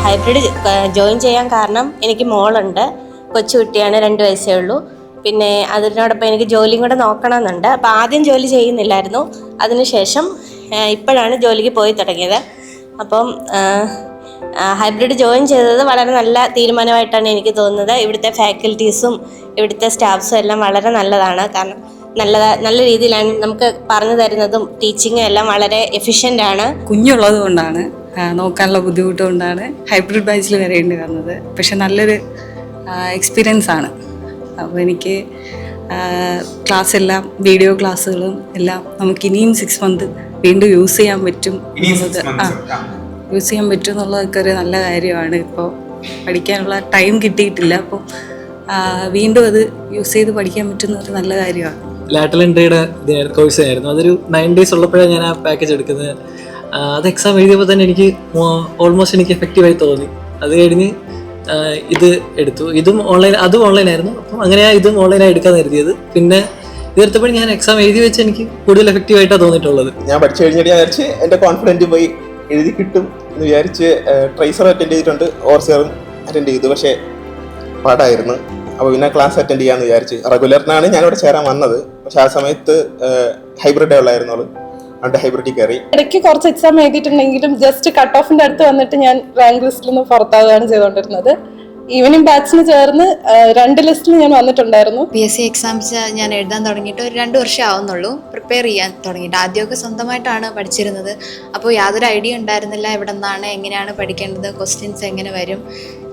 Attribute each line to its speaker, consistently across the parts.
Speaker 1: Hybrid join ചെയ്യാൻ കാരണം എനിക്ക് മോളുണ്ട്, കൊച്ചുകുട്ടിയാണ്, 2 വയസ്സേ ഉള്ളൂ. പിന്നെ അതിനോടൊപ്പം എനിക്ക് ജോലിയും കൂടെ നോക്കണമെന്നുണ്ട്. അപ്പോൾ ആദ്യം ജോലി ചെയ്യുന്നില്ലായിരുന്നു, അതിനുശേഷം ഇപ്പോഴാണ് ജോലിക്ക് പോയി തുടങ്ങിയത്. അപ്പം ഹൈബ്രിഡ് ജോയിൻ ചെയ്തത് വളരെ നല്ല തീരുമാനമായിട്ടാണ് എനിക്ക് തോന്നുന്നത്. ഇവിടുത്തെ ഫാക്കൽറ്റീസും ഇവിടുത്തെ സ്റ്റാഫ്സും എല്ലാം വളരെ നല്ലതാണ്. കാരണം നല്ല രീതിയിലാണ് നമുക്ക് പറഞ്ഞു തരുന്നതും ടീച്ചിങ്ങും എല്ലാം വളരെ എഫിഷ്യൻ്റ് ആണ്.
Speaker 2: കുഞ്ഞുള്ളത് കൊണ്ടാണ്, നോക്കാനുള്ള ബുദ്ധിമുട്ട് കൊണ്ടാണ് ഹൈബ്രിഡ് ബാച്ചിൽ വരേണ്ടി വന്നത്. പക്ഷെ നല്ലൊരു എക്സ്പീരിയൻസ് ആണ്. അപ്പോൾ എനിക്ക് ക്ലാസ് എല്ലാം, വീഡിയോ ക്ലാസ്സുകളും എല്ലാം നമുക്ക് ഇനിയും 6 മന്ത് വീണ്ടും യൂസ് ചെയ്യാൻ പറ്റും എന്നുള്ളതൊക്കെ ഒരു നല്ല കാര്യമാണ്. ഇപ്പോൾ പഠിക്കാനുള്ള ടൈം കിട്ടിയിട്ടില്ല, അപ്പോൾ വീണ്ടും അത് യൂസ് ചെയ്ത് പഠിക്കാൻ പറ്റുന്ന ഒരു നല്ല കാര്യമാണ്.
Speaker 3: ലാറ്ററൽ എൻട്രിയുടെ കോഴ്സ് ആയിരുന്നു. അതൊരു 9 days ഉള്ളപ്പോഴാണ് ഞാൻ ആ പാക്കേജ് എടുക്കുന്നത്. അത് എക്സാം എഴുതിയപ്പോൾ തന്നെ എനിക്ക് ഓൾമോസ്റ്റ് എനിക്ക് എഫക്റ്റീവായി തോന്നി. അത് കഴിഞ്ഞ് ഇത് എടുത്തു. അതും ഓൺലൈനായിരുന്നു. അപ്പം അങ്ങനെയാണ് ഇതും ഓൺലൈനായി എടുക്കാമെന്ന് കരുതിയത്. പിന്നെ ഇതെടുത്തപ്പോൾ ഞാൻ എക്സാം എഴുതി വെച്ച് എനിക്ക് കൂടുതൽ എഫക്റ്റീവായിട്ടാണ് തോന്നിയിട്ടുള്ളത്.
Speaker 4: ഞാൻ പഠിച്ചു കഴിഞ്ഞിട്ട് ഞാൻ വിചാരിച്ച് എൻ്റെ കോൺഫിഡൻറ്റ് പോയി എഴുതി കിട്ടും എന്ന് വിചാരിച്ച് ട്രൈസർ അറ്റൻഡ് ചെയ്തിട്ടുണ്ട്, ഓവർസിയറും അറ്റൻഡ് ചെയ്തു. പക്ഷേ പാടായിരുന്നു. അപ്പോൾ പിന്നെ ക്ലാസ് അറ്റൻഡ് ചെയ്യാമെന്ന് വിചാരിച്ച്. റെഗുലറിനാണ് ഞാനിവിടെ ചേരാൻ വന്നത്, പക്ഷെ ആ സമയത്ത് ഹൈബ്രിഡേ ഉള്ളായിരുന്നുള്ളൂ. അതുകൊണ്ട് ഹൈബ്രിഡിൽ കയറി.
Speaker 5: ഇടയ്ക്ക് കുറച്ച് എക്സാം എഴുതിയിട്ടുണ്ടെങ്കിലും ജസ്റ്റ് കട്ട് ഓഫിൻ്റെ അടുത്ത് വന്നിട്ട് ഞാൻ റാങ്ക് ലിസ്റ്റിൽ നിന്ന് പുറത്താവുകയാണ് ചെയ്തുകൊണ്ടിരുന്നത്. ഈവനിങ് ബാച്ചിന് ചേർന്ന് 2 ലിസ്റ്റിൽ ഞാൻ വന്നിട്ടുണ്ടായിരുന്നു.
Speaker 6: PSC എക്സാംസ് ഞാൻ എഴുതാൻ തുടങ്ങിയിട്ട് ഒരു 2 വർഷം ആവുന്നുള്ളൂ, പ്രിപ്പയർ ചെയ്യാൻ തുടങ്ങിയിട്ട്. ആദ്യമൊക്കെ സ്വന്തമായിട്ടാണ് പഠിച്ചിരുന്നത്. അപ്പോൾ യാതൊരു ഐഡിയ ഉണ്ടായിരുന്നില്ല എവിടെ നിന്നാണ്, എങ്ങനെയാണ് പഠിക്കേണ്ടത്, ക്വസ്റ്റ്യൻസ് എങ്ങനെ വരും.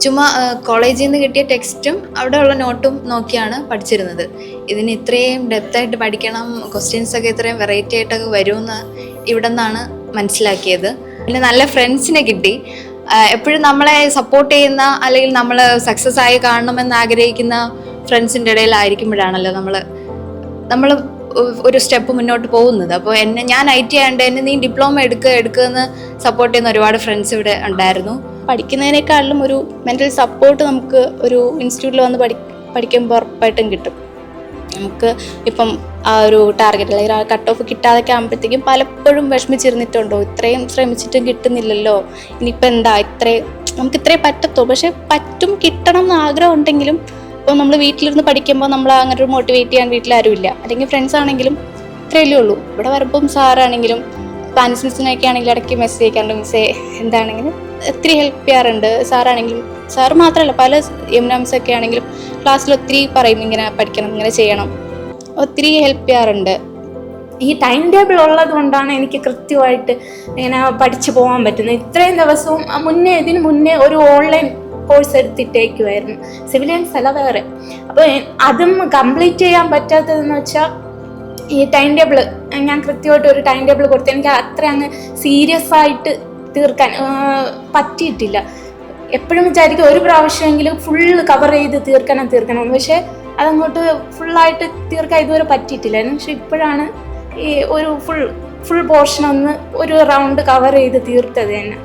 Speaker 6: ചുമ്മാ കോളേജിൽ നിന്ന് കിട്ടിയ ടെക്സ്റ്റും അവിടെയുള്ള നോട്ടും നോക്കിയാണ് പഠിച്ചിരുന്നത്. ഇതിന് ഇത്രയും ഡെപ്തായിട്ട് പഠിക്കണം, ക്വസ്റ്റ്യൻസൊക്കെ ഇത്രയും വെറൈറ്റി ആയിട്ടൊക്കെ വരുമെന്ന് ഇവിടെ നിന്നാണ് മനസ്സിലാക്കിയത്. പിന്നെ നല്ല ഫ്രണ്ട്സിനെ കിട്ടി. എപ്പോഴും നമ്മളെ സപ്പോർട്ട് ചെയ്യുന്ന, അല്ലെങ്കിൽ നമ്മൾ സക്സസ് ആയി കാണണമെന്ന് ആഗ്രഹിക്കുന്ന ഫ്രണ്ട്സിൻ്റെ ഇടയിലായിരിക്കുമ്പോഴാണല്ലോ നമ്മൾ ഒരു സ്റ്റെപ്പ് മുന്നോട്ട് പോകുന്നത്. അപ്പോൾ ഞാൻ IT ആയതുകൊണ്ട് എന്നെ നീ ഡിപ്ലോമ എടുക്കുമെന്ന് സപ്പോർട്ട് ചെയ്യുന്ന ഒരുപാട് ഫ്രണ്ട്സ് ഇവിടെ ഉണ്ടായിരുന്നു.
Speaker 5: പഠിക്കുന്നതിനേക്കാളും ഒരു മെൻ്റൽ സപ്പോർട്ട് നമുക്ക് ഒരു ഇൻസ്റ്റിറ്റ്യൂട്ടിൽ വന്ന് പഠിക്കുമ്പോൾ ഉറപ്പായിട്ടും കിട്ടും. നമുക്ക് ഇപ്പം ആ ഒരു ടാർഗറ്റ് അല്ലെങ്കിൽ ആ കട്ട് ഓഫ് കിട്ടാതൊക്കെ ആകുമ്പോഴത്തേക്കും പലപ്പോഴും വിഷമിച്ചിരുന്നിട്ടുണ്ടോ, ഇത്രയും ശ്രമിച്ചിട്ടും കിട്ടുന്നില്ലല്ലോ, ഇനിയിപ്പോൾ എന്താ നമുക്ക് ഇത്രയും പറ്റത്തോ. പക്ഷെ കിട്ടണം എന്ന് ആഗ്രഹം ഉണ്ടെങ്കിലും ഇപ്പോൾ നമ്മൾ വീട്ടിലിരുന്ന് പഠിക്കുമ്പോൾ നമ്മൾ അങ്ങനെ ഒരു മോട്ടിവേറ്റ് ചെയ്യാൻ വീട്ടിലാരുമില്ല, അല്ലെങ്കിൽ ഫ്രണ്ട്സ് ആണെങ്കിലും ഇത്രയല്ലേ ഉള്ളൂ. ഇവിടെ വരുമ്പം സാറാണെങ്കിലും സ്പാനിഷ് മിസ്സിനൊക്കെ ആണെങ്കിലും ഇടയ്ക്ക് മെസ്സേജ് അയക്കാറുണ്ട്, മിസ്സേ എന്താണെങ്കിലും ഒത്തിരി ഹെൽപ്പ് ചെയ്യാറുണ്ട്. സാറാണെങ്കിലും, സാറ് മാത്രമല്ല പല യമുന മിസ്സൊക്കെ ആണെങ്കിലും ക്ലാസ്സിൽ ഒത്തിരി പറയും, ഇങ്ങനെ പഠിക്കണം, ഇങ്ങനെ ചെയ്യണം, ഒത്തിരി ഹെൽപ്പ് ചെയ്യാറുണ്ട്.
Speaker 7: ഈ ടൈം ടേബിൾ ഉള്ളത് കൊണ്ടാണ് എനിക്ക് കൃത്യമായിട്ട് ഇങ്ങനെ പഠിച്ചു പോകാൻ പറ്റുന്നത്. ഇത്രയും ദിവസവും ഇതിന് മുന്നേ ഒരു ഓൺലൈൻ കോഴ്സ് എടുത്തിട്ടേക്കുമായിരുന്നു, സിവിലിയൻസ് അല്ല വേറെ. അപ്പോൾ അതും കംപ്ലീറ്റ് ചെയ്യാൻ പറ്റാത്തതെന്ന് വെച്ചാൽ ഈ ടൈം ടേബിൾ ഞാൻ കൃത്യമായിട്ട് ഒരു ടൈം ടേബിൾ കൊടുത്ത് എനിക്ക് അത്ര അങ്ങ് സീരിയസ് ആയിട്ട് തീർക്കാൻ പറ്റിയിട്ടില്ല. എപ്പോഴും വിചാരിക്കും ഒരു പ്രാവശ്യമെങ്കിലും ഫുള്ള് കവർ ചെയ്ത് തീർക്കണം, പക്ഷേ അതങ്ങോട്ട് ഫുള്ളായിട്ട് തീർക്കാൻ ഇതുവരെ പറ്റിയിട്ടില്ലായിരുന്നു. പക്ഷെ ഇപ്പോഴാണ് ഈ ഒരു ഫുൾ പോർഷൻ ഒരു റൗണ്ട് കവർ ചെയ്ത് തീർത്തത് തന്നെ.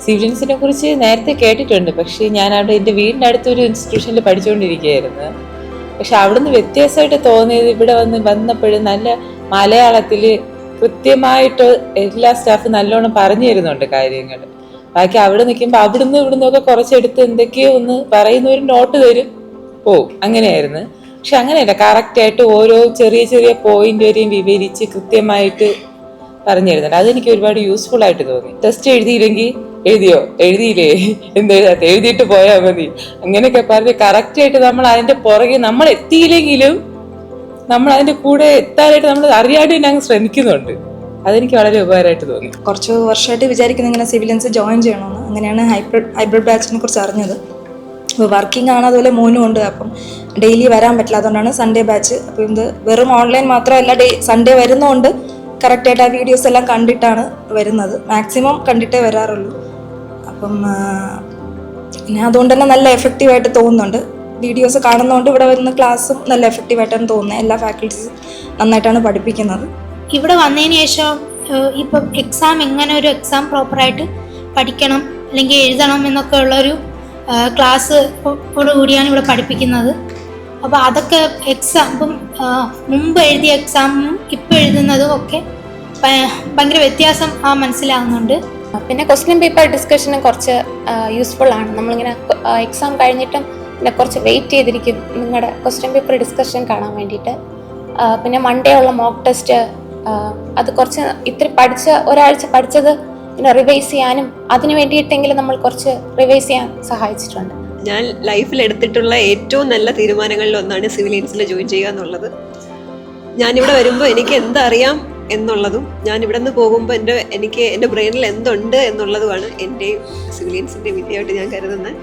Speaker 8: സിവിലിയൻസിനെ കുറിച്ച് നേരത്തെ കേട്ടിട്ടുണ്ട്, പക്ഷേ ഞാൻ അവിടെ എൻ്റെ വീടിൻ്റെ അടുത്തൊരു ഇൻസ്റ്റിറ്റ്യൂഷനിൽ പഠിച്ചുകൊണ്ടിരിക്കുകയായിരുന്നു. പക്ഷെ അവിടുന്ന് വ്യത്യാസമായിട്ട് തോന്നിയത് ഇവിടെ വന്നപ്പോഴും നല്ല മലയാളത്തിൽ കൃത്യമായിട്ട് എല്ലാ സ്റ്റാഫും നല്ലോണം പറഞ്ഞു തരുന്നുണ്ട് കാര്യങ്ങൾ. ബാക്കി അവിടെ നിൽക്കുമ്പോൾ അവിടുന്ന് ഇവിടുന്നൊക്കെ കുറച്ചെടുത്ത് എന്തൊക്കെയോ ഒന്ന് പറയുന്ന ഒരു നോട്ട് തരും, അങ്ങനെയായിരുന്നു. പക്ഷെ അങ്ങനെയല്ല, കറക്റ്റായിട്ട് ഓരോ ചെറിയ പോയിന്റ് വരെയും വിവരിച്ച് കൃത്യമായിട്ട് പറഞ്ഞു തരുന്നുണ്ട്. അതെനിക്ക് ഒരുപാട് യൂസ്ഫുൾ ആയിട്ട് തോന്നി. ടെസ്റ്റ് എഴുതിയില്ലെങ്കിൽ എഴുതിയില്ലേ എഴുതിയിട്ട് പോയാൽ മതി, അങ്ങനെയൊക്കെ പറഞ്ഞ് കറക്റ്റായിട്ട് നമ്മൾ അതിന്റെ പുറകെ നമ്മൾ എത്തിയില്ലെങ്കിലും നമ്മൾ അതിന്റെ കൂടെ എത്താനായിട്ട് നമ്മൾ അറിയാതെ ഞങ്ങൾ ശ്രമിക്കുന്നുണ്ട്. അതെനിക്ക് വളരെ ഉപകാരമായിട്ട് തോന്നി.
Speaker 9: കുറച്ച് വർഷമായിട്ട് വിചാരിക്കുന്നത് ഇങ്ങനെ സിവിലിയൻസ് ജോയിൻ ചെയ്യണമെന്ന്. അങ്ങനെയാണ് ഹൈബ്രിഡ് ബാച്ചിനെ കുറിച്ച് അറിഞ്ഞത്. അപ്പോൾ വർക്കിംഗ് ആണ്, അതുപോലെ മോനും ഉണ്ട്. അപ്പം ഡെയിലി വരാൻ പറ്റില്ല, അതുകൊണ്ടാണ് സൺഡേ ബാച്ച്. അപ്പോൾ ഇത് വെറും ഓൺലൈൻ മാത്രമല്ല, സൺഡേ വരുന്നതുകൊണ്ട് കറക്റ്റായിട്ട് ആ വീഡിയോസ് എല്ലാം കണ്ടിട്ടാണ് വരുന്നത്. മാക്സിമം കണ്ടിട്ടേ വരാറുള്ളൂ. അപ്പം പിന്നെ അതുകൊണ്ട് തന്നെ നല്ല എഫക്റ്റീവായിട്ട് തോന്നുന്നുണ്ട്. വീഡിയോസ് കാണുന്നതുകൊണ്ട് ഇവിടെ വരുന്ന ക്ലാസ്സും നല്ല എഫക്റ്റീവായിട്ടാണ് തോന്നുന്നത്. എല്ലാ ഫാക്കൽറ്റീസും നന്നായിട്ടാണ് പഠിപ്പിക്കുന്നത്.
Speaker 10: ഇവിടെ വന്നതിന് ശേഷം ഇപ്പം എങ്ങനെ ഒരു എക്സാം പ്രോപ്പറായിട്ട് പഠിക്കണം അല്ലെങ്കിൽ എഴുതണം എന്നൊക്കെ ഉള്ളൊരു ക്ലാസ്സോടുകൂടിയാണ് ഇവിടെ പഠിപ്പിക്കുന്നത്. അപ്പോൾ അതൊക്കെ ഇപ്പം മുമ്പ് എഴുതിയ എക്സാമും ഇപ്പോൾ എഴുതുന്നതും ഒക്കെ ഭയങ്കര വ്യത്യാസം മനസ്സിലാകുന്നുണ്ട്.
Speaker 5: പിന്നെ ക്വസ്റ്റ്യൻ പേപ്പർ ഡിസ്കഷനും കുറച്ച് യൂസ്ഫുൾ ആണ്. നമ്മളിങ്ങനെ എക്സാം കഴിഞ്ഞിട്ടും പിന്നെ കുറച്ച് വെയിറ്റ് ചെയ്തിരിക്കും നിങ്ങളുടെ ക്വസ്റ്റ്യൻ പേപ്പർ ഡിസ്കഷൻ കാണാൻ വേണ്ടിയിട്ട്. പിന്നെ മൺഡേ ഉള്ള മോക്ക് ടെസ്റ്റ് അത് കുറച്ച് ഇത്തിരി ഒരാഴ്ച പഠിച്ചത് പിന്നെ റിവൈസ് ചെയ്യാനും അതിന് വേണ്ടിയിട്ടെങ്കിലും നമ്മൾ കുറച്ച് റിവൈസ് ചെയ്യാൻ സഹായിച്ചിട്ടുണ്ട്.
Speaker 11: ഞാൻ ലൈഫിൽ എടുത്തിട്ടുള്ള ഏറ്റവും നല്ല തീരുമാനങ്ങളിൽ ഒന്നാണ് സിവിലിയൻസിൽ ജോയിൻ ചെയ്യുക എന്നുള്ളത്. ഞാനിവിടെ വരുമ്പോൾ എനിക്ക് എന്തറിയാം എന്നുള്ളതും ഞാൻ ഇവിടെ നിന്ന് പോകുമ്പോൾ എൻ്റെ ബ്രെയിനിൽ എന്തുണ്ട് എന്നുള്ളതുമാണ് എൻ്റെ സിവിലിയൻസിൻ്റെ വിദ്യയായിട്ട് ഞാൻ കരുതുന്നത്.